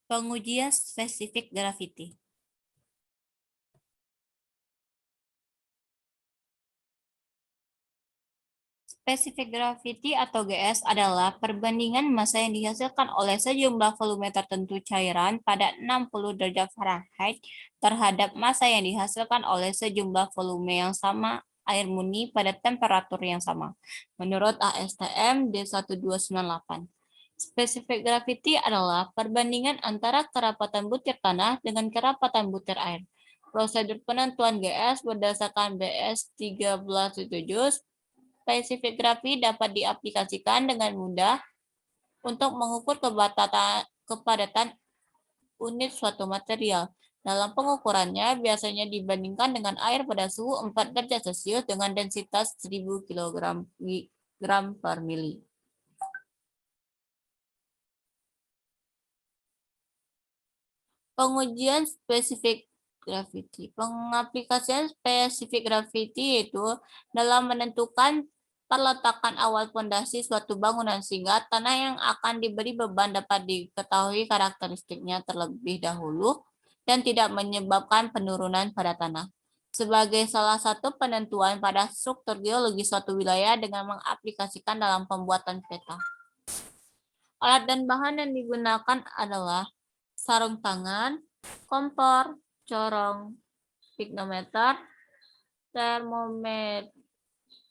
Pengujian spesifik graviti. Spesifik gravity atau GS adalah perbandingan massa yang dihasilkan oleh sejumlah volume tertentu cairan pada 60 derajat Fahrenheit terhadap massa yang dihasilkan oleh sejumlah volume yang sama air murni pada temperatur yang sama, menurut ASTM D1298. Spesifik gravity adalah perbandingan antara kerapatan butir tanah dengan kerapatan butir air. Prosedur penentuan GS berdasarkan BS 1377. Spesifik gravity dapat diaplikasikan dengan mudah untuk mengukur kepadatan unit suatu material. Dalam pengukurannya, biasanya dibandingkan dengan air pada suhu 4 derajat Celcius dengan densitas 1000 kg per mili. Pengujian spesifik gravity. Pengaplikasian spesifik gravity yaitu dalam menentukan perletakan awal fondasi suatu bangunan sehingga tanah yang akan diberi beban dapat diketahui karakteristiknya terlebih dahulu dan tidak menyebabkan penurunan pada tanah. Sebagai salah satu penentuan pada struktur geologi suatu wilayah dengan mengaplikasikan dalam pembuatan peta. Alat dan bahan yang digunakan adalah sarung tangan, kompor, corong, pignometer,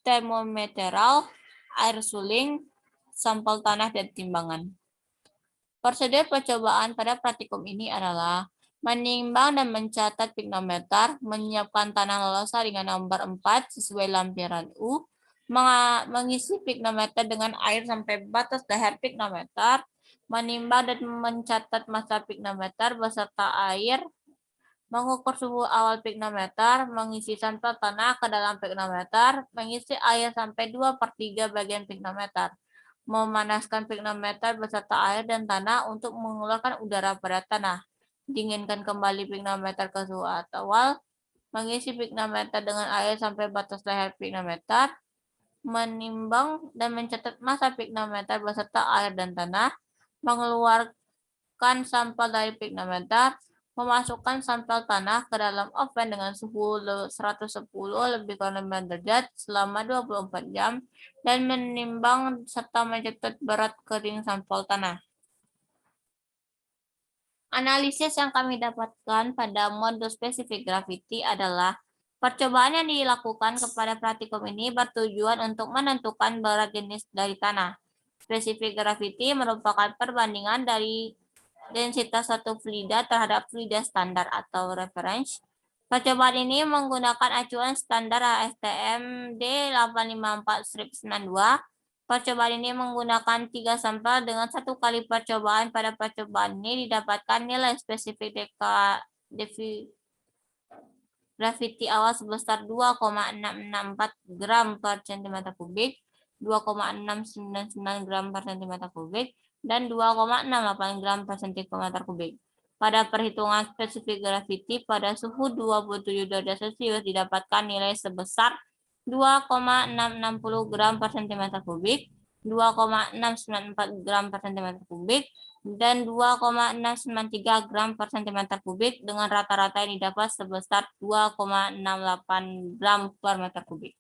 termometeral, air suling, sampel tanah, dan timbangan. Prosedur percobaan pada praktikum ini adalah menimbang dan mencatat pignometer, menyiapkan tanah lolos dengan nomor 4 sesuai lampiran U, mengisi pignometer dengan air sampai batas leher pignometer, menimbang dan mencatat massa pignometer beserta air, mengukur suhu awal pignometer, mengisi sampel tanah ke dalam pignometer, mengisi air sampai 2/3 bagian pignometer, memanaskan pignometer beserta air dan tanah untuk mengeluarkan udara pada tanah, dinginkan kembali pignometer ke suhu awal, mengisi pignometer dengan air sampai batas leher pignometer, menimbang dan mencatat massa pignometer beserta air dan tanah, mengeluarkan sampel dari pignometer, memasukkan sampel tanah ke dalam oven dengan suhu 110 lebih kurang 9 derajat selama 24 jam, dan menimbang serta mencatat berat kering sampel tanah. Analisis yang kami dapatkan pada modul spesifik gravity adalah percobaan yang dilakukan kepada praktikum ini bertujuan untuk menentukan berat jenis dari tanah. Spesifik gravity merupakan perbandingan dari densitas satu fluida terhadap fluida standar atau reference. Percobaan ini menggunakan acuan standar ASTM D854-92. Percobaan ini menggunakan 3 sampel dengan 1 kali percobaan. Pada percobaan ini didapatkan nilai spesifik gravity awal sebesar 2,664 gram per cm kubik, 2,699 gram per cm kubik, dan 2,68 gram per cm kubik. Pada perhitungan spesifik gravity pada suhu 27 derajat Celcius didapatkan nilai sebesar 2,660 gram per cm kubik, 2,694 gram per cm kubik, dan 2,693 gram per cm kubik dengan rata-rata yang didapat sebesar 2,68 gram per meter kubik.